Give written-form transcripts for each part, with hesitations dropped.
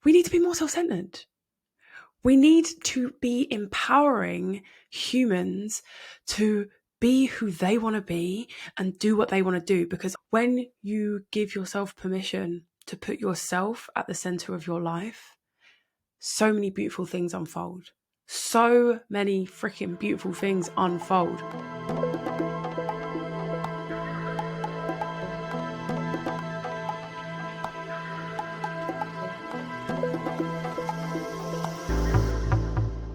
we need to be more self-centered. We need to be empowering humans to be who they want to be and do what they want to do. Because when you give yourself permission to put yourself at the center of your life, so many beautiful things unfold. So many freaking beautiful things unfold.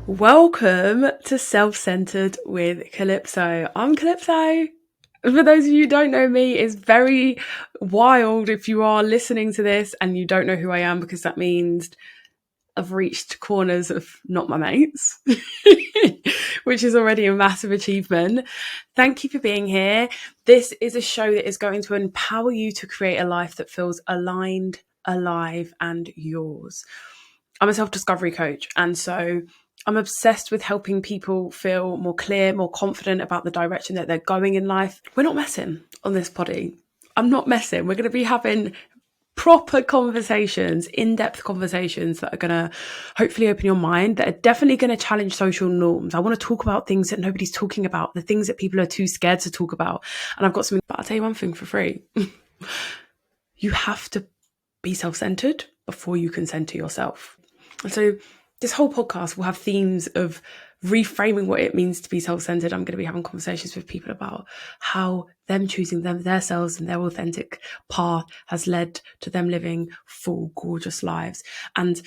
Welcome to Self-Centered with Calypso. I'm Calypso. For those of you who don't know me, it's very wild if you are listening to this and you don't know who I am, because that means I've reached corners of not my mates, which is already a massive achievement. Thank you for being here. This is a show that is going to empower you to create a life that feels aligned, alive, and yours. I'm a self-discovery coach, and so I'm obsessed with helping people feel more clear, more confident about the direction that they're going in life. We're not messing on this poddy. I'm not messing. We're going to be having proper conversations, in-depth conversations that are going to hopefully open your mind, that are definitely going to challenge social norms. I want to talk about things that nobody's talking about, the things that people are too scared to talk about. And I've got something, but I'll tell you one thing for free. You have to be self-centered before you can center yourself. And so this whole podcast will have themes of reframing what it means to be self-centered. I'm going to be having conversations with people about how them choosing themselves and their authentic path has led to them living full, gorgeous lives. And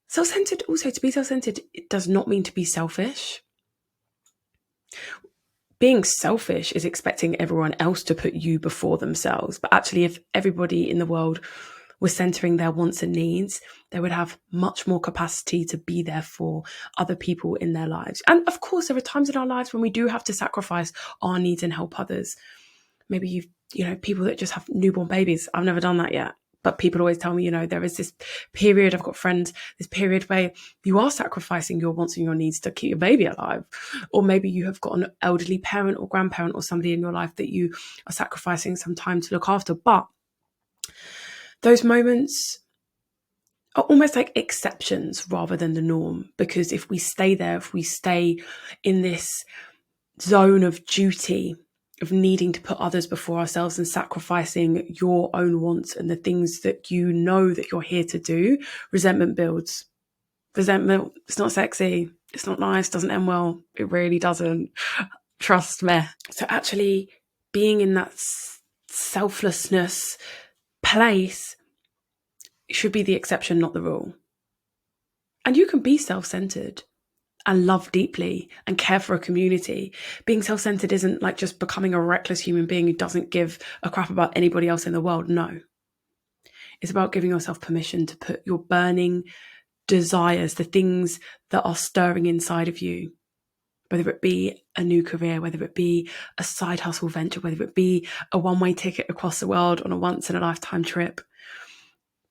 self-centered, also to be self-centered, it does not mean to be selfish. Being selfish is expecting everyone else to put you before themselves. But actually, if everybody in the world was centering their wants and needs, they would have much more capacity to be there for other people in their lives. And of course, there are times in our lives when we do have to sacrifice our needs and help others. Maybe people that just have newborn babies. I've never done that yet. But people always tell me, there is this period, I've got friends, this period where you are sacrificing your wants and your needs to keep your baby alive. Or maybe you have got an elderly parent or grandparent or somebody in your life that you are sacrificing some time to look after. But those moments are almost like exceptions rather than the norm, because if we stay there, if we stay in this zone of duty, of needing to put others before ourselves and sacrificing your own wants and the things that you know that you're here to do, resentment builds. Resentment, it's not sexy, it's not nice, doesn't end well. It really doesn't. Trust me. So actually being in that selflessness place should be the exception, not the rule. And you can be self-centered and love deeply and care for a community. Being self-centered isn't like just becoming a reckless human being who doesn't give a crap about anybody else in the world. No. It's about giving yourself permission to put your burning desires, the things that are stirring inside of you, whether it be a new career, whether it be a side hustle venture, whether it be a one-way ticket across the world on a once-in-a-lifetime trip,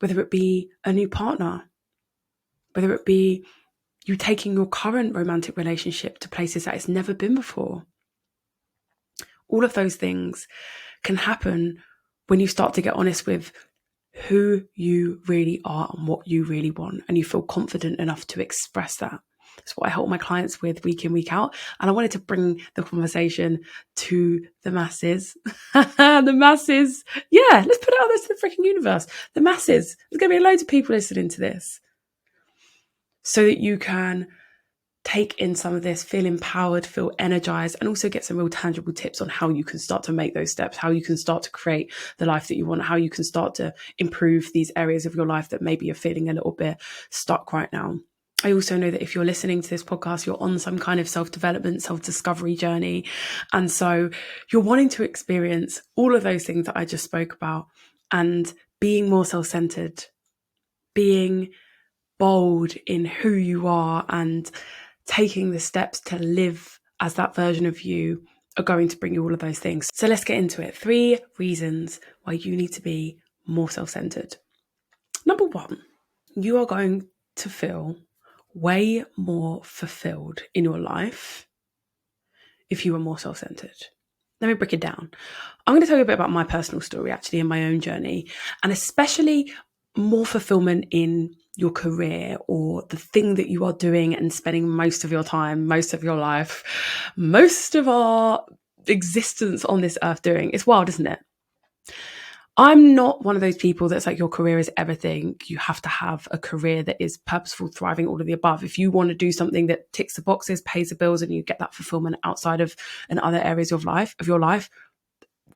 whether it be a new partner, whether it be you taking your current romantic relationship to places that it's never been before. All of those things can happen when you start to get honest with who you really are and what you really want, and you feel confident enough to express that. That's what I help my clients with week in, week out. And I wanted to bring the conversation to the masses. The masses. Yeah, let's put it out there to the freaking universe. The masses. There's going to be loads of people listening to this, so that you can take in some of this, feel empowered, feel energized, and also get some real tangible tips on how you can start to make those steps, how you can start to create the life that you want, how you can start to improve these areas of your life that maybe you're feeling a little bit stuck right now. I also know that if you're listening to this podcast, you're on some kind of self-development, self-discovery journey. And so you're wanting to experience all of those things that I just spoke about, and being more self-centered, being bold in who you are, and taking the steps to live as that version of you are going to bring you all of those things. So let's get into it. 3 reasons why you need to be more self-centered. Number 1, you are going to feel way more fulfilled in your life if you are more self-centered. Let me break it down. I'm going to tell you a bit about my personal story, actually, in my own journey, and especially more fulfillment in your career or the thing that you are doing and spending most of your time, most of your life, most of our existence on this earth doing. It's wild, isn't it? I'm not one of those people that's like your career is everything. You have to have a career that is purposeful, thriving, all of the above. If you want to do something that ticks the boxes, pays the bills, and you get that fulfillment outside of and other areas of your life,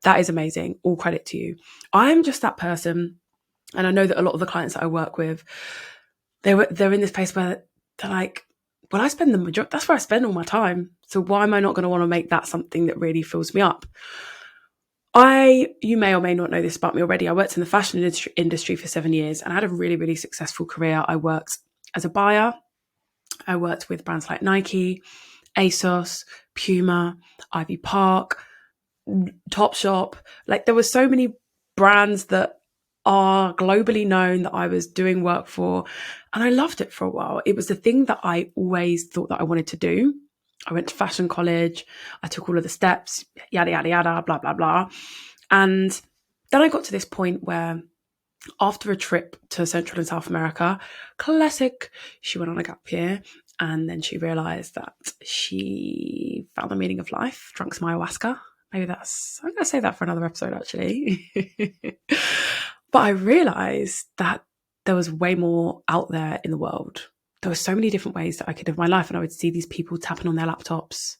that is amazing. All credit to you. I'm just that person, and I know that a lot of the clients that I work with, they're in this place where they're like, well, I spend the majority, that's where I spend all my time. So why am I not going to want to make that something that really fills me up? You may or may not know this about me already. I worked in the fashion industry for 7 years and I had a really, really successful career. I worked as a buyer. I worked with brands like Nike, ASOS, Puma, Ivy Park, Topshop. Like there were so many brands that are globally known that I was doing work for, and I loved it for a while. It was the thing that I always thought that I wanted to do. I went to fashion college. I took all of the steps, yada, yada, yada, blah, blah, blah. And then I got to this point where after a trip to Central and South America, classic, she went on a gap year and then she realised that she found the meaning of life, drank some ayahuasca. I'm going to say that for another episode actually. But I realised that there was way more out there in the world. There were so many different ways that I could live my life, and I would see these people tapping on their laptops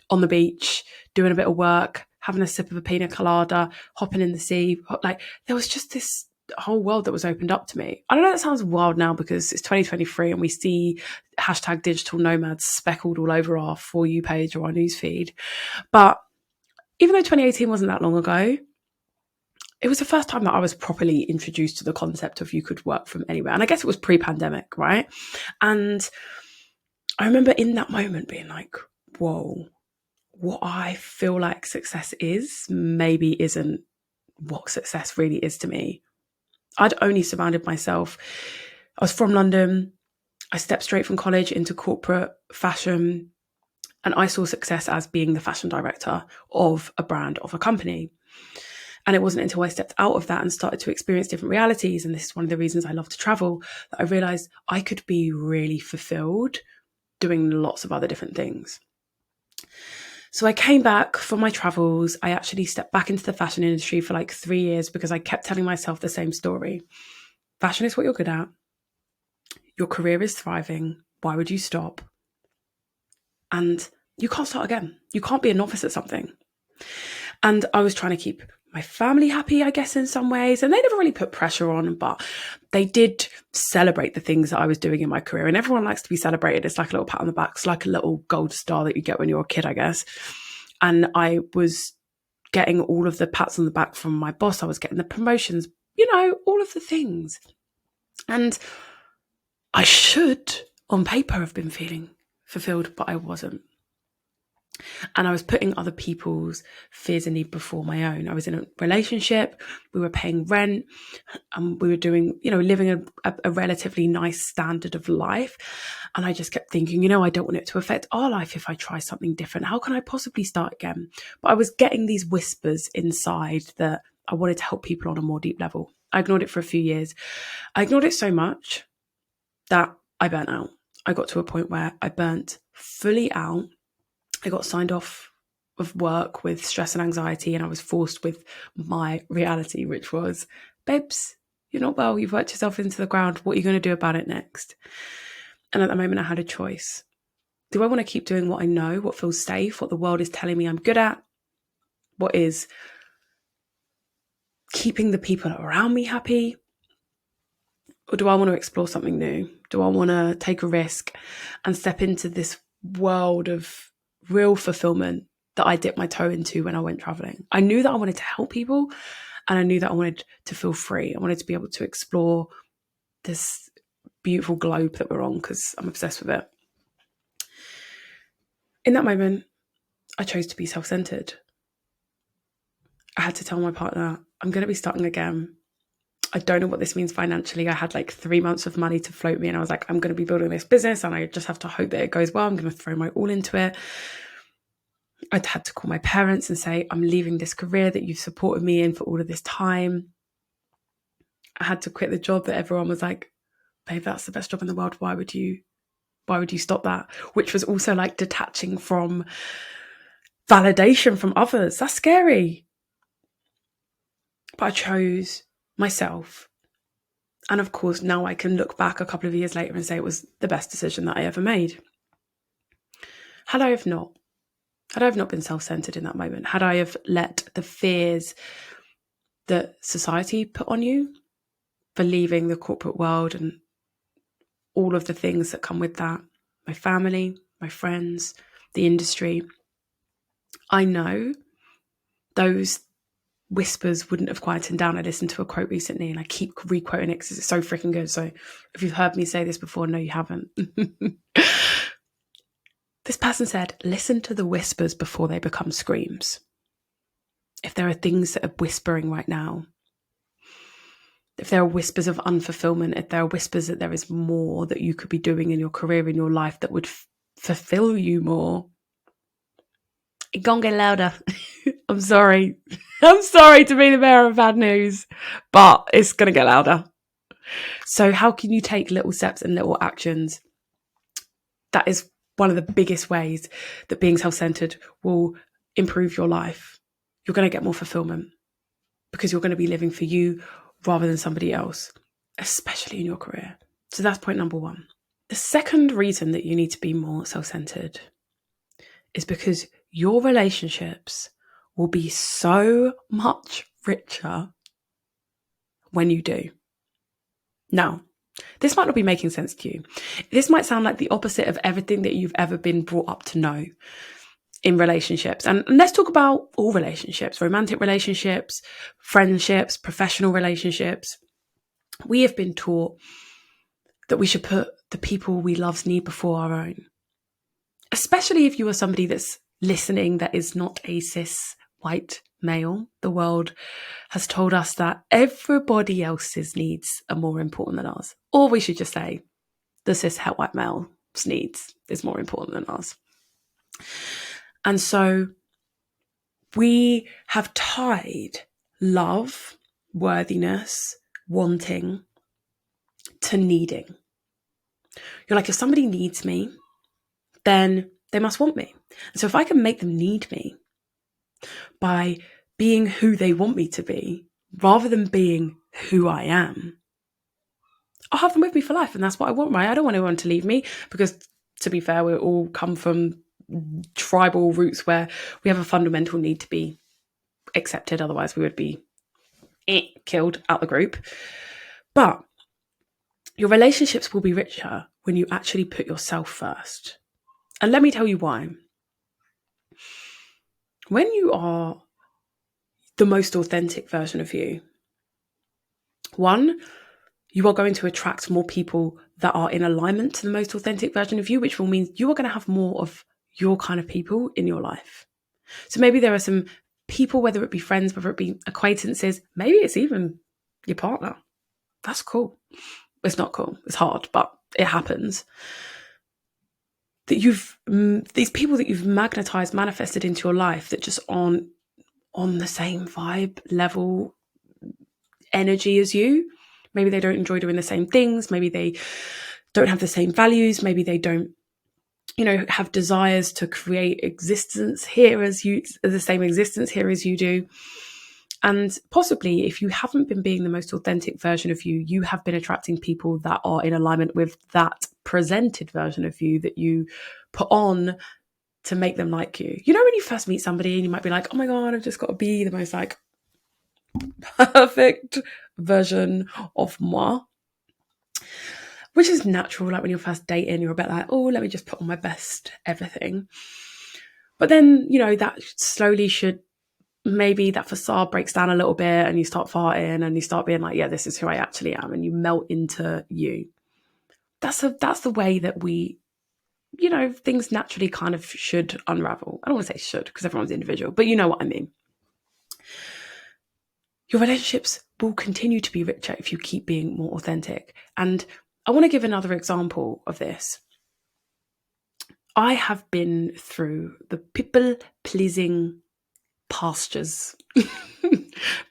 on the beach, doing a bit of work, having a sip of a pina colada, hopping in the sea. Like there was just this whole world that was opened up to me. I don't know, that sounds wild now because it's 2023 and we see hashtag digital nomads speckled all over our For You page or our newsfeed. But even though 2018 wasn't that long ago, it was the first time that I was properly introduced to the concept of you could work from anywhere. And I guess it was pre-pandemic, right? And I remember in that moment being like, whoa, what I feel like success is maybe isn't what success really is to me. I'd only surrounded myself. I was from London. I stepped straight from college into corporate fashion. And I saw success as being the fashion director of a brand, of a company. And it wasn't until I stepped out of that and started to experience different realities, and this is one of the reasons I love to travel, that I realized I could be really fulfilled doing lots of other different things. So I came back from my travels. I actually stepped back into the fashion industry for like 3 years because I kept telling myself the same story. Fashion is what you're good at. Your career is thriving. Why would you stop? And you can't start again. You can't be a novice at something. And I was trying to keep my family happy, I guess, in some ways. And they never really put pressure on, but they did celebrate the things that I was doing in my career. And everyone likes to be celebrated. It's like a little pat on the back. It's like a little gold star that you get when you're a kid, I guess. And I was getting all of the pats on the back from my boss. I was getting the promotions, all of the things. And I should, on paper, have been feeling fulfilled, but I wasn't. And I was putting other people's fears and need before my own. I was in a relationship, we were paying rent, and we were doing, living a relatively nice standard of life. And I just kept thinking, I don't want it to affect our life if I try something different. How can I possibly start again? But I was getting these whispers inside that I wanted to help people on a more deep level. I ignored it for a few years. I ignored it so much that I burnt out. I got to a point where I burnt fully out. I got signed off of work with stress and anxiety, and I was forced with my reality, which was, babes, you're not well, you've worked yourself into the ground, what are you going to do about it next? And at the moment I had a choice. Do I want to keep doing what I know, what feels safe, what the world is telling me I'm good at, what is keeping the people around me happy? Or do I want to explore something new? Do I want to take a risk and step into this world of real fulfillment that I dipped my toe into when I went traveling? I knew that I wanted to help people, and I knew that I wanted to feel free. I wanted to be able to explore this beautiful globe that we're on because I'm obsessed with it. In that moment, I chose to be self-centered. I had to tell my partner, I'm going to be starting again. I don't know what this means financially. I had like 3 months of money to float me, and I was like, I'm going to be building this business and I just have to hope that it goes well. I'm going to throw my all into it. I'd had to call my parents and say, I'm leaving this career that you've supported me in for all of this time. I had to quit the job that everyone was like, babe, that's the best job in the world. Why would you stop that? Which was also like detaching from validation from others. That's scary. But I chose myself. And of course, now I can look back a couple of years later and say it was the best decision that I ever made. Had I have not been self-centered in that moment, had I have let the fears that society put on you for leaving the corporate world and all of the things that come with that, my family, my friends, the industry, I know those whispers wouldn't have quietened down. I listened to a quote recently and I keep re-quoting it because it's so freaking good. So if you've heard me say this before, no, you haven't. This person said, listen to the whispers before they become screams. If there are things that are whispering right now, if there are whispers of unfulfillment, if there are whispers that there is more that you could be doing in your career, in your life that would fulfill you more, it gonna get louder. I'm sorry. I'm sorry to be the bearer of bad news, but it's gonna get louder. So how can you take little steps and little actions? That is one of the biggest ways that being self-centered will improve your life. You're going to get more fulfillment because you're going to be living for you rather than somebody else, especially in your career. So that's point number one. The second reason that you need to be more self-centered is because your relationships will be so much richer when you do. Now, this might not be making sense to you. This might sound like the opposite of everything that you've ever been brought up to know in relationships. And let's talk about all relationships, romantic relationships, friendships, professional relationships. We have been taught that we should put the people we love's need before our own. Especially if you are somebody that's listening that is not a cis white male. The world has told us that everybody else's needs are more important than ours. Or we should just say the cis white male's needs is more important than ours. And so we have tied love, worthiness, wanting to needing. You're like, if somebody needs me, then they must want me. And so if I can make them need me by being who they want me to be, rather than being who I am, I'll have them with me for life. And that's what I want, right? I don't want anyone to leave me because, to be fair, we all come from tribal roots where we have a fundamental need to be accepted. Otherwise, we would be killed out the group. But your relationships will be richer when you actually put yourself first. And let me tell you why. When you are the most authentic version of you, one, you are going to attract more people that are in alignment to the most authentic version of you, which will mean you are going to have more of your kind of people in your life. So maybe there are some people, whether it be friends, whether it be acquaintances, maybe it's even your partner. That's cool. It's not cool. It's hard, but it happens. That these people that you've magnetized, manifested into your life that just aren't on the same vibe, level, energy as you. Maybe they don't enjoy doing the same things. Maybe they don't have the same values. Maybe they don't, have desires to create existence here as the same existence here as you do. And possibly if you haven't been being the most authentic version of you, you have been attracting people that are in alignment with that presented version of you that you put on to make them like you. You know, when you first meet somebody and you might be like, oh my God, I've just got to be the most like perfect version of moi, which is natural. Like when you're first dating, you're a bit like, oh, let me just put on my best everything. But then, that slowly maybe that facade breaks down a little bit and you start farting and you start being like, yeah, this is who I actually am. And you melt into you. That's the way that we, things naturally kind of should unravel. I don't want to say should because everyone's individual, but you know what I mean. Your relationships will continue to be richer if you keep being more authentic. And I want to give another example of this. I have been through the people-pleasing pastures.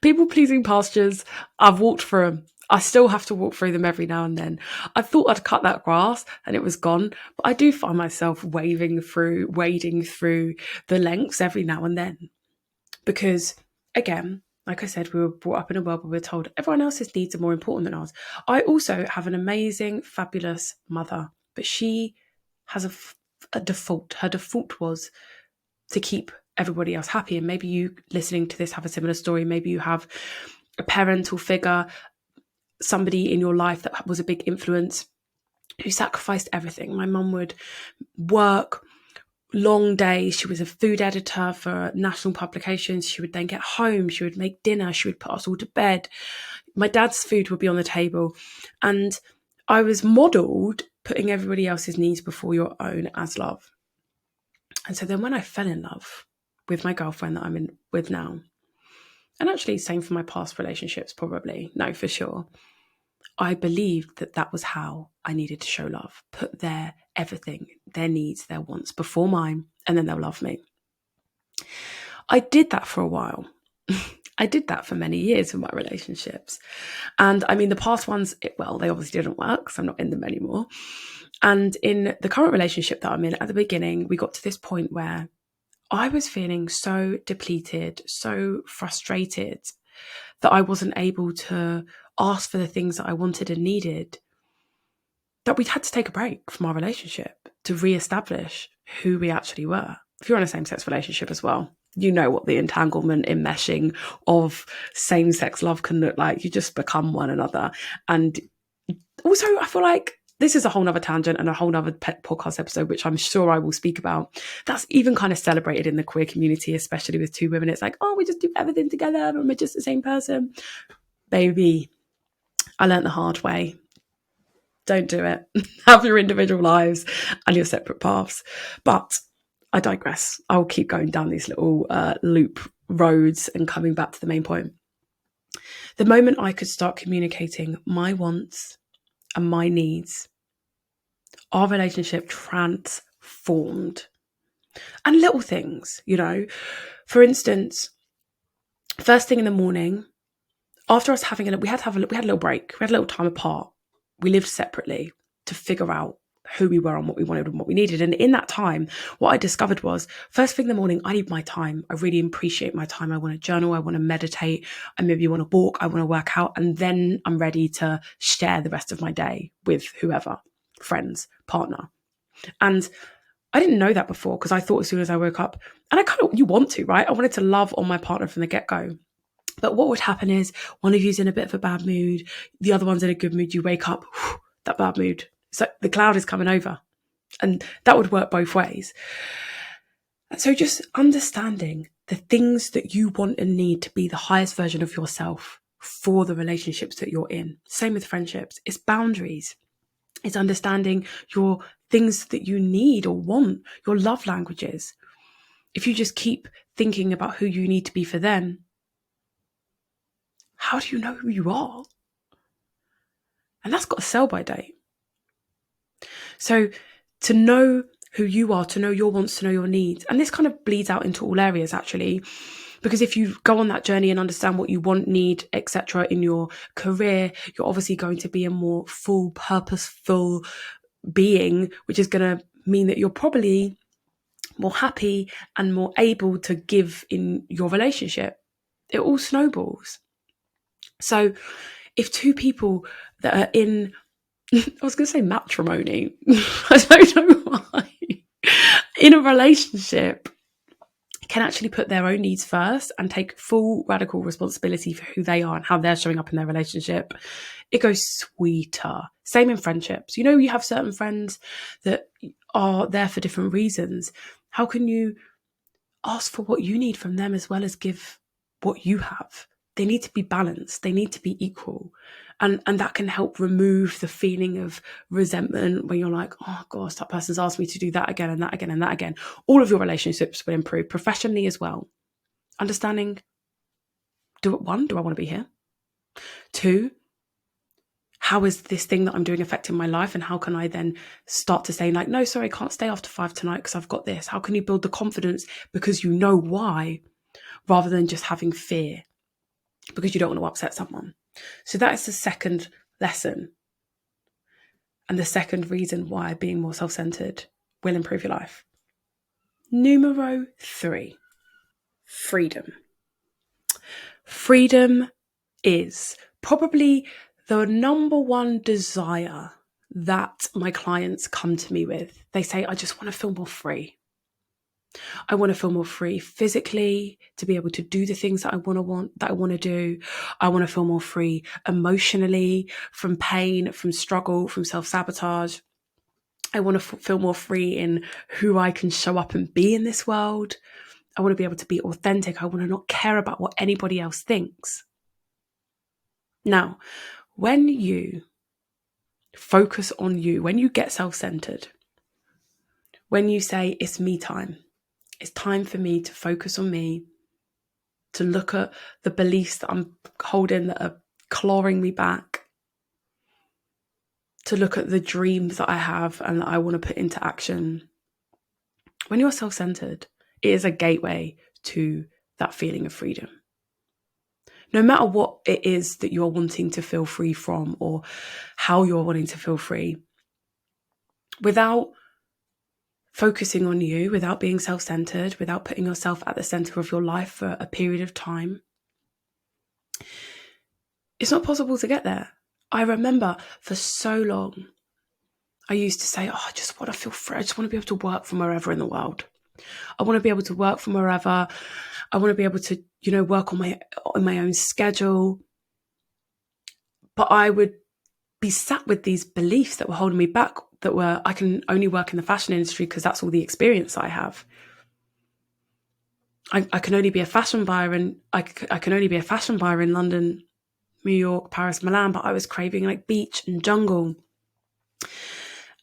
People-pleasing pastures. I've walked through them. I still have to walk through them every now and then. I thought I'd cut that grass and it was gone, but I do find myself wading through the lengths every now and then. Because again, like I said, we were brought up in a world where we're told everyone else's needs are more important than ours. I also have an amazing, fabulous mother, but she has a default. Her default was to keep everybody else happy. And maybe you listening to this have a similar story. Maybe you have a parental figure, somebody in your life that was a big influence, who sacrificed everything. My mum would work long days. She was a food editor for national publications. She would then get home. She would make dinner. She would put us all to bed. My dad's food would be on the table. And I was modelled putting everybody else's needs before your own as love. And so then when I fell in love with my girlfriend that I'm in with now, and actually same for my past relationships, probably, no, for sure, I believed that that was how I needed to show love. Put their everything, their needs, their wants before mine, and then they'll love me. I did that for a while. I did that for many years in my relationships. And I mean, the past ones, they obviously didn't work, so I'm not in them anymore. And in the current relationship that I'm in, at the beginning, we got to this point where I was feeling so depleted, so frustrated that I wasn't able to ask for the things that I wanted and needed, that we'd had to take a break from our relationship to reestablish who we actually were. If you're in a same-sex relationship as well, you know what the entanglement, enmeshing of same-sex love can look like. You just become one another. And also, I feel like this is a whole nother tangent and a whole nother podcast episode, which I'm sure I will speak about. That's even kind of celebrated in the queer community, especially with two women. It's like, oh, we just do everything together and we're just the same person. Baby, I learned the hard way. Don't do it. Have your individual lives and your separate paths. But I digress. I'll keep going down these little loop roads and coming back to the main point. The moment I could start communicating my wants and my needs, our relationship transformed. And little things, for instance, first thing in the morning, after us having we had a little break. We had a little time apart. We lived separately to figure out who we were and what we wanted and what we needed. And in that time, what I discovered was, first thing in the morning, I need my time. I really appreciate my time. I want to journal. I want to meditate. I maybe want to walk. I want to work out. And then I'm ready to share the rest of my day with whoever, friends, partner. And I didn't know that before, because I thought as soon as I woke up, and you want to, right? I wanted to love on my partner from the get-go. But what would happen is one of you's in a bit of a bad mood, the other one's in a good mood, you wake up, that bad mood. So the cloud is coming over. And that would work both ways. And so just understanding the things that you want and need to be the highest version of yourself for the relationships that you're in. Same with friendships. It's boundaries. It's understanding your things that you need or want, your love languages. If you just keep thinking about who you need to be for them, how do you know who you are? And that's got a sell-by date. So to know who you are, to know your wants, to know your needs, and this kind of bleeds out into all areas actually, because if you go on that journey and understand what you want, need, etc. in your career, you're obviously going to be a more full, purposeful being, which is going to mean that you're probably more happy and more able to give in your relationship. It all snowballs. So if two people that are in, I was going to say matrimony, I don't know why, in a relationship can actually put their own needs first and take full radical responsibility for who they are and how they're showing up in their relationship, it goes sweeter. Same in friendships. You have certain friends that are there for different reasons. How can you ask for what you need from them as well as give what you have? They need to be balanced. They need to be equal. And that can help remove the feeling of resentment when you're like, oh gosh, that person's asked me to do that again and that again and that again. All of your relationships will improve professionally as well. Understanding, one, do I want to be here? Two, how is this thing that I'm doing affecting my life? And how can I then start to say like, no, sorry, I can't stay after 5 tonight because I've got this. How can you build the confidence because you know why, rather than just having fear because you don't want to upset someone? So that is the second lesson. And the second reason why being more self-centered will improve your life. Numero 3, freedom. Freedom is probably the number one desire that my clients come to me with. They say, I just want to feel more free. I want to feel more free physically to be able to do the things that I want to do. I want to feel more free emotionally from pain, from struggle, from self-sabotage. I want to feel more free in who I can show up and be in this world. I want to be able to be authentic. I want to not care about what anybody else thinks. Now, when you focus on you, when you get self-centered, when you say, it's me time, it's time for me to focus on me, to look at the beliefs that I'm holding that are clawing me back, to look at the dreams that I have and that I want to put into action. When you're self-centered, it is a gateway to that feeling of freedom. No matter what it is that you're wanting to feel free from or how you're wanting to feel free, without focusing on you, without being self-centered, without putting yourself at the center of your life for a period of time, it's not possible to get there. I remember for so long, I used to say, I just want to feel free. I just want to be able to work from wherever in the world. I want to be able to work from wherever. I want to be able to, work on my own schedule. But I would be sat with these beliefs that were holding me back, that were, I can only work in the fashion industry because that's all the experience I have. I can only be a fashion buyer, and I can only be a fashion buyer in London, New York, Paris, Milan, but I was craving like beach and jungle.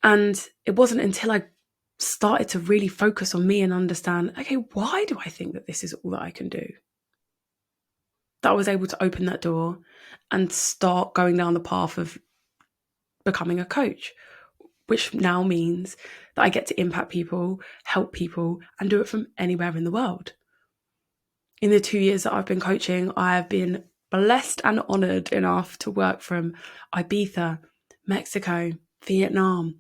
And it wasn't until I started to really focus on me and understand, okay, why do I think that this is all that I can do? That I was able to open that door and start going down the path of becoming a coach, which now means that I get to impact people, help people, and do it from anywhere in the world. In the 2 years that I've been coaching, I have been blessed and honoured enough to work from Ibiza, Mexico, Vietnam.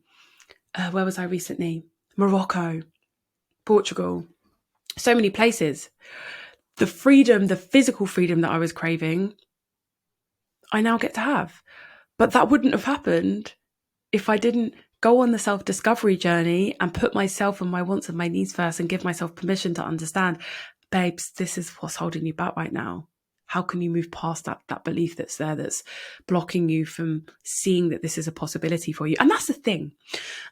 Where was I recently? Morocco, Portugal, so many places. The freedom, the physical freedom that I was craving, I now get to have. But that wouldn't have happened if I didn't go on the self-discovery journey and put myself and my wants and my needs first and give myself permission to understand, babes, this is what's holding you back right now. How can you move past that belief that's there, that's blocking you from seeing that this is a possibility for you? And that's the thing.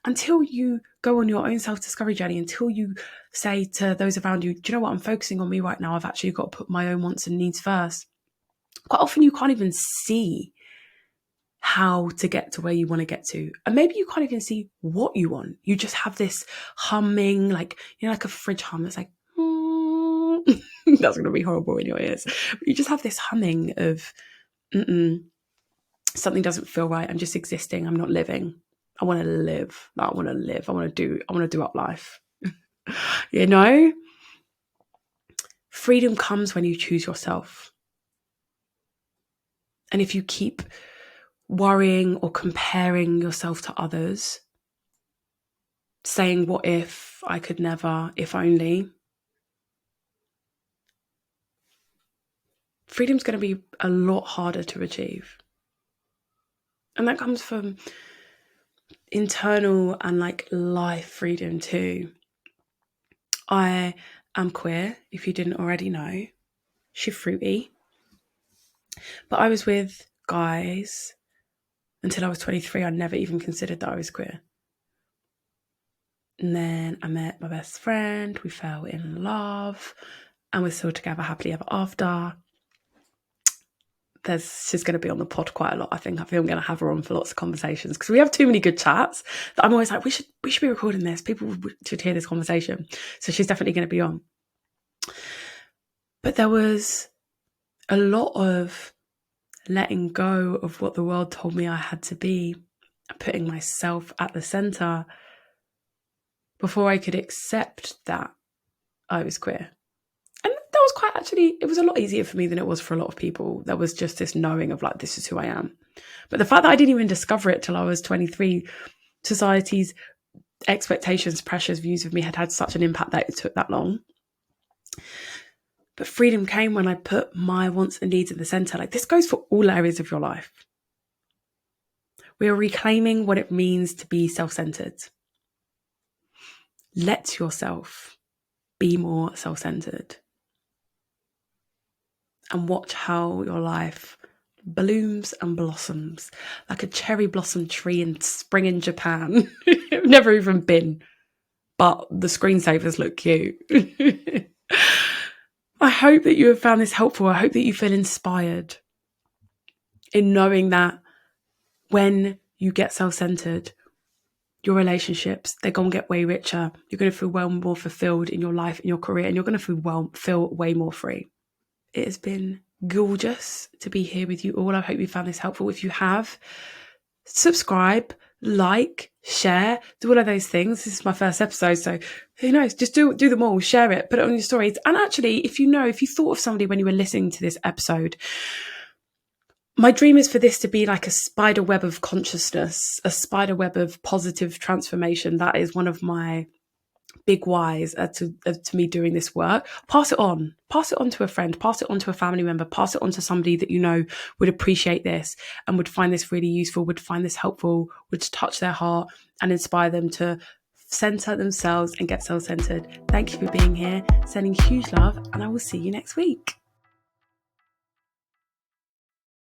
Until you go on your own self-discovery journey, until you say to those around you, do you know what, I'm focusing on me right now. I've actually got to put my own wants and needs first. Quite often you can't even see how to get to where you want to get to. And maybe you can't even see what you want. You just have this humming, like a fridge hum that's like, that's going to be horrible in your ears. But you just have this humming of, something doesn't feel right. I'm just existing. I'm not living. I want to live. I want to live. I want to do up life. Freedom comes when you choose yourself. And if you keep worrying or comparing yourself to others, saying, what if, I could never, if only, freedom's going to be a lot harder to achieve. And that comes from internal and life freedom too. I am queer, if you didn't already know. She's fruity. But I was with guys until I was 23. I never even considered that I was queer. And then I met my best friend. We fell in love. And we're still together happily ever after. She's going to be on the pod quite a lot. I feel I'm going to have her on for lots of conversations because we have too many good chats that I'm always like, we should be recording this. People should hear this conversation. So she's definitely going to be on. But there was a lot of letting go of what the world told me I had to be, putting myself at the center before I could accept that I was queer. And that was quite actually, it was a lot easier for me than it was for a lot of people. There was just this knowing of like, this is who I am. But the fact that I didn't even discover it till I was 23, society's expectations, pressures, views of me had such an impact that it took that long. But freedom came when I put my wants and needs in the center. Like, this goes for all areas of your life. We are reclaiming what it means to be self-centered. Let yourself be more self-centered. And watch how your life blooms and blossoms like a cherry blossom tree in spring in Japan. I've never even been, but the screensavers look cute. I hope that you have found this helpful. I hope that you feel inspired in knowing that when you get self-centered, your relationships, they're going to get way richer. You're going to feel well more fulfilled in your life, in your career, and you're going to feel way more free. It has been gorgeous to be here with you all. I hope you found this helpful. If you have, subscribe, like, share, do all of those things. This is my first episode, so who knows? Just do them all, share it, put it on your stories. And actually, if you thought of somebody when you were listening to this episode, my dream is for this to be like a spider web of consciousness, a spider web of positive transformation. That is one of my big whys to me doing this work. Pass it on to a friend, pass it on to a family member, pass it on to somebody that you know would appreciate this and would find this really useful, would find this helpful, would touch their heart and inspire them to center themselves and get self-centered. Thank you for being here, sending huge love, and I will see you next week.